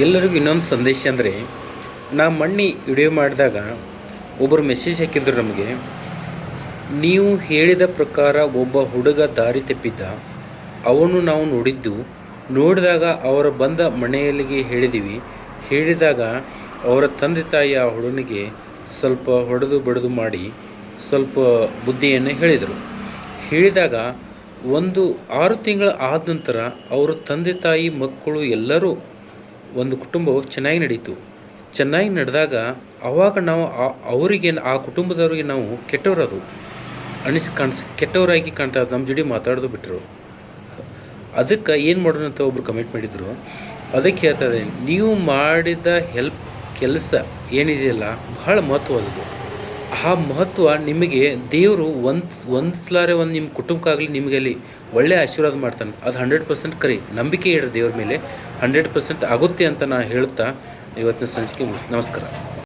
ಎಲ್ಲರಿಗೂ ಇನ್ನೊಂದು ಸಂದೇಶ ಅಂದರೆ, ನಾ ಮೊನ್ನೆ ವಿಡಿಯೋ ಮಾಡಿದಾಗ ಒಬ್ಬರು ಮೆಸೇಜ್ ಹಾಕಿದ್ರು ನಮಗೆ. ನೀವು ಹೇಳಿದ ಪ್ರಕಾರ ಒಬ್ಬ ಹುಡುಗ ದಾರಿ ತಪ್ಪಿದ್ದ, ಅವನು ನಾವು ನೋಡಿದಾಗ ಅವರ ಬಂದ ಮನೆಯಲ್ಲಿಗೆ ಹೇಳಿದಾಗ ಅವರ ತಂದೆ ತಾಯಿ ಆ ಹುಡುಗನಿಗೆ ಸ್ವಲ್ಪ ಹೊಡೆದು ಬಡಿದು ಮಾಡಿ ಸ್ವಲ್ಪ ಬುದ್ಧಿಯನ್ನು ಹೇಳಿದಾಗ ಒಂದು 6 ತಿಂಗಳ ಆದ ನಂತರ ಅವರ ತಂದೆ ತಾಯಿ ಮಕ್ಕಳು ಎಲ್ಲರೂ ಒಂದು ಕುಟುಂಬವು ಚೆನ್ನಾಗಿ ನಡೀತು. ಚೆನ್ನಾಗಿ ನಡೆದಾಗ ಆವಾಗ ನಾವು ಅವರಿಗೆ ಆ ಕುಟುಂಬದವರಿಗೆ ನಾವು ಕೆಟ್ಟವರದು ಕೆಟ್ಟವರಾಗಿ ಕಾಣ್ತಾ ನಮ್ಮ ಜೋಡಿ ಮಾತಾಡೋದು ಬಿಟ್ಟರು. ಅದಕ್ಕೆ ಏನು ಮಾಡೋಣ ಅಂತ ಒಬ್ರು ಕಮೆಂಟ್ ಮಾಡಿದರು. ಅದಕ್ಕೆ ಹೇಳ್ತಾರೆ, ನೀವು ಮಾಡಿದ ಕೆಲಸ ಏನಿದೆಯಲ್ಲ ಬಹಳ ಮಹತ್ವವಾದದ್ದು. ಆ ಮಹತ್ವ ನಿಮಗೆ ದೇವರು ಒಂದು ನಿಮ್ಮ ಕುಟುಂಬಕ್ಕಾಗಲಿ ನಿಮಗೆ ಅಲ್ಲಿ ಒಳ್ಳೆಯ ಆಶೀರ್ವಾದ ಮಾಡ್ತಾನೆ. ಅದು 100% ಕರಿ. ನಂಬಿಕೆ ಇಡ್ರಿ ದೇವ್ರ ಮೇಲೆ, 100% ಆಗುತ್ತೆ ಅಂತ ನಾನು ಹೇಳುತ್ತಾ ಇವತ್ತಿನ ಸಂಚಿಕೆ ನಮಸ್ಕಾರ.